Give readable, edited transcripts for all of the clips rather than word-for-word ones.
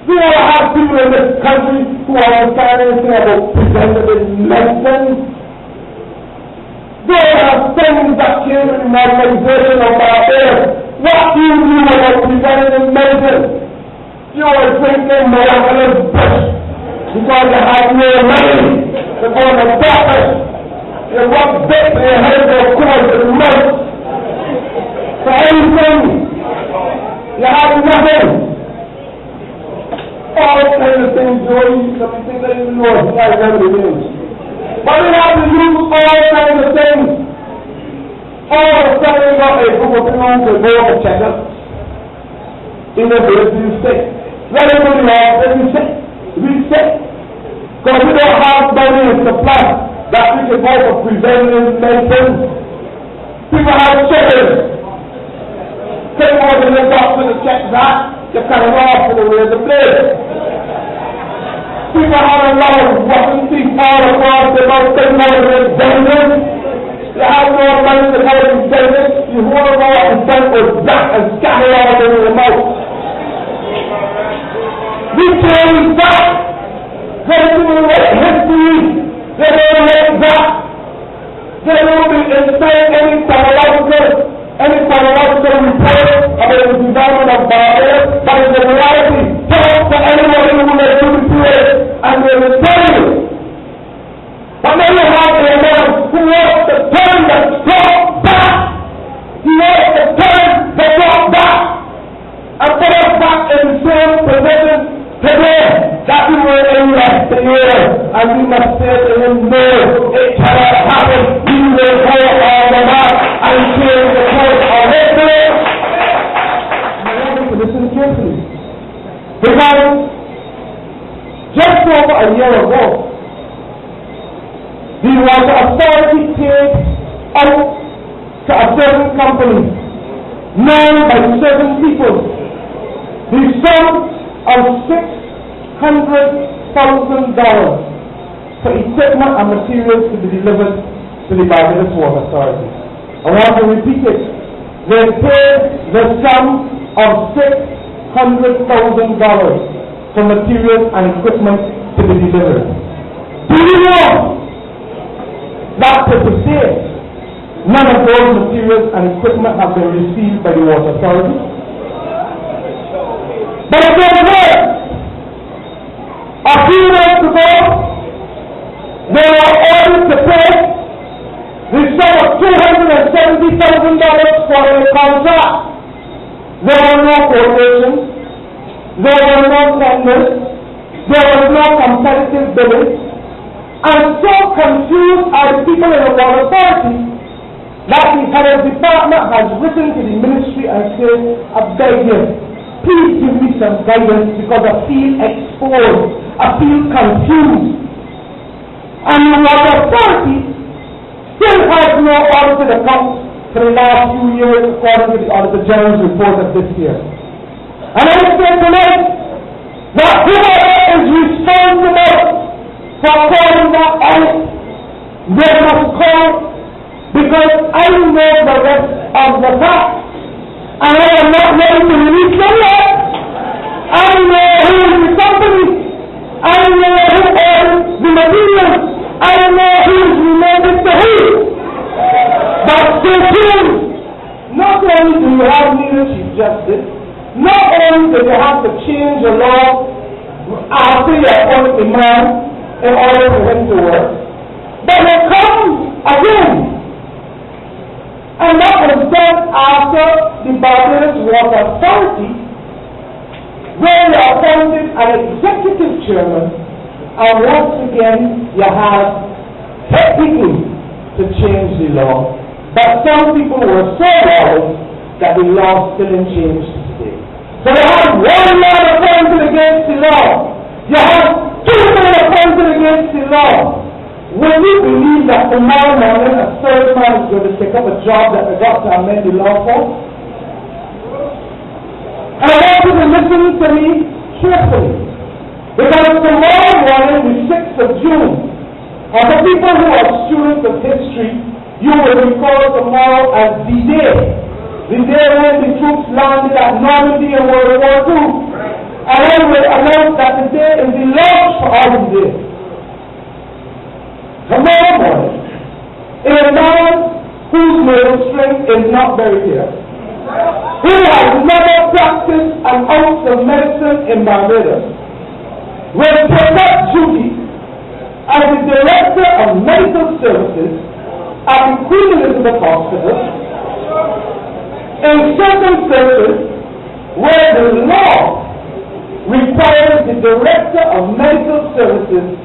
We all have people in this country who are understanding anything about preventative medicine. They have things that came in the modernization of our air. What do you do about preventative medicine? You are drinking miraculous bush because you have no money to go to the doctor. You want bits in your head of course in months. For anything, you have nothing. All kinds of things, Joey, some things that you know, you guys never do. But we have to use all kinds of things. All of a sudden, we got a group of people to go for checkups in the business state. Let it go to the business reset. Because we don't have money and supply that we can go for preventative medicine. People have sugars. Take more than the doctor to check that. You're cutting off for the way to play. People have a lot of rotten teeth all across the most dangerous. They have no money to go to dentist. You hold them all and send with black and scatter all over the mouth. We change that. They do history. They don't make that. They don't be insane any psychological report about the development of barbaric, but in the reality, talk to anyone who may do it, and they will tell you. But then you have a man who wants to turn the clock back. He wants to turn the clock back and put us back in the same position today that we were in yesterday. And we must say to him, no, it cannot happen. We will go on the map and change the course of history. Listen carefully. Because just over a year ago, the water authority paid out to a certain company, known by certain people, the sum of $600,000 for equipment and materials to be delivered to the Barbados Water Authority. I want to repeat it. They paid the sum of $600,000 for materials and equipment to be delivered. Do you know that to today, none of those materials and equipment have been received by the Water Authority? But it goes there. A few months ago, they were ordered to pay the sum of $270,000 for a contract. There were no quotations, there were no tenders, there was no competitive bidding, and so confused are the people in the Water Authority that the head of department has written to the ministry and said, I beg you, please give me some guidance because I feel exposed, I feel confused. And the Water Authority still has no audited accounts for the last few years according to the Auditor General's report of this year. And I say tonight that whoever is responsible for calling that audit, they must call, because I know the rest of the facts. And I am not ready to release them yet. I know who is the company. I know who owns the materials. I know who is related to who. But stay tuned. Not only do you have leadership justice, not only do you have to change the law after you appoint a man in order for him to work, but it comes again. And that was done after the Barbados Water Authority, where they appointed an executive chairman, and once again you have technically to change the law. But some people were so wise that the law still didn't change today. So you have one man appointed against the law. You have two men appointed against the law. Will you believe that tomorrow morning a third man is going to take up a job that they got to amend the law for? And I want you to listen to me carefully. Because tomorrow morning, the 6th of June, and the people who are students of history, you will recall tomorrow as the day when the troops landed at Normandy in World War II. And I will announce that today is the Lord's holiday. Tomorrow morning, a man whose middle strength is not very clear, who has never practiced an ounce of medicine in Barbados, will take up duty as the Director of Medical Services at the Queen Elizabeth Hospital in circumstances where the law requires the Director of Medical Services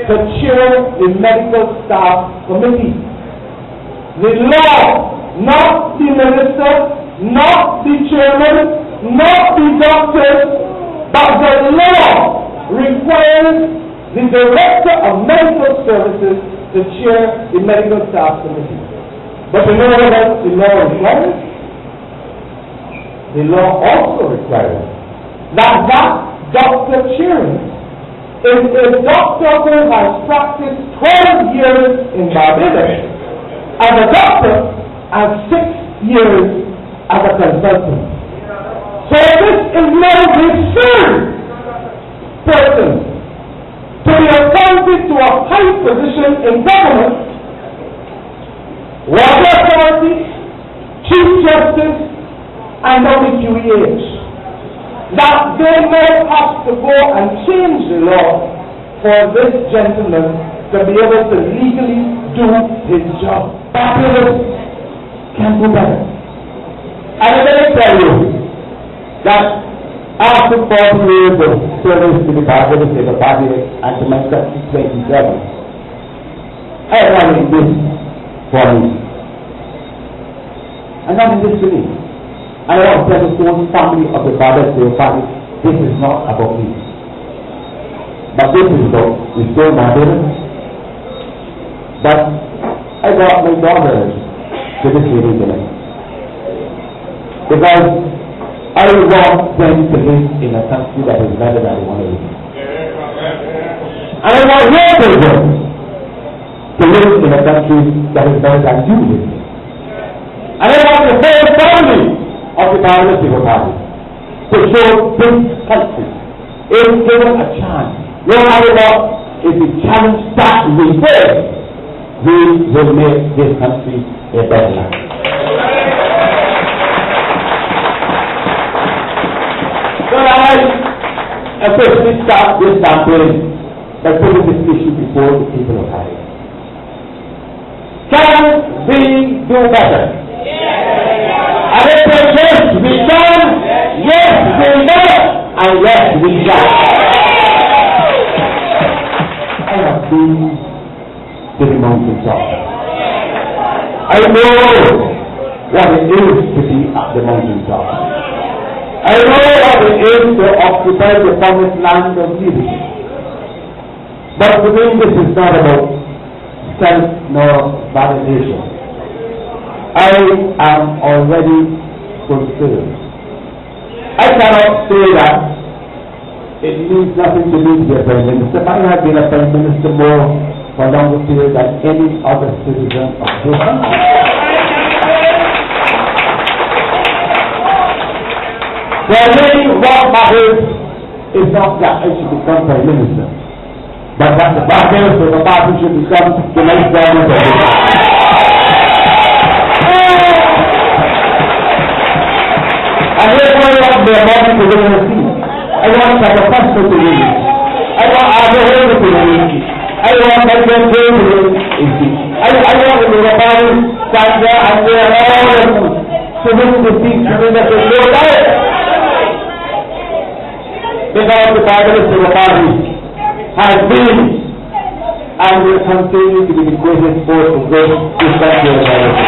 to chair the Medical Staff Committee. The law, not the minister, not the chairman, not the doctors, but the law requires the Director of Medical Services to chair the Medical Staff Committee. But you know what else the law requires? The law also requires that doctor chairing is a doctor who has practiced 12 years in Barbados as a doctor and 6 years as a consultant. So this is not a third person to be appointed to a high position in government, water authority, chief justice, and WQEH, that they may have to go and change the law for this gentleman to be able to legally do his job. Barbados can do better. And let me tell you that after 40 years of service to the Barbados Labour Party and to my 27, I am not in this for me. I'm not in this for me. I want to tell the whole family of the Barbados Labour Party, this is not about me. But this is about restore Barbados. But I got my daughters to this lady tonight. Because I want them to live in a country that is better than the one I live in. And I want your children to live in a country that is better than you live in. And I want the whole family of the Barbados Labour Party to show this country, if given a chance, no matter what, if we challenge that we will make this country a better land. So I officially start this campaign by putting this issue before the people of Ireland. Can we do better? And if they say yes, we can, yes, we must, and yes, we shall. I have been to the mountaintop. I know what it is to be at the mountaintop. I know what it is to occupy the promised land of leadership. But for me, this is not about self nor validation. I am already fulfilled. I cannot say that it means nothing to me to be a Prime Minister. I have been a Prime Minister more for a longer period than any other citizen of this country. For me, what matters is not that I should become Prime Minister, but that the Barbados Labour Party should become the next government of the country. And here's what I want the body to win a seat. I want Pastor to win. I want Abraham to win. I want my grandchildren to win a seat. I want the Rabbi, Sandra, and they are all of them to win the seat to win the Lord out. Because the Barbados Labour Party has been and will continue to be the greatest force to bring this country of Ireland.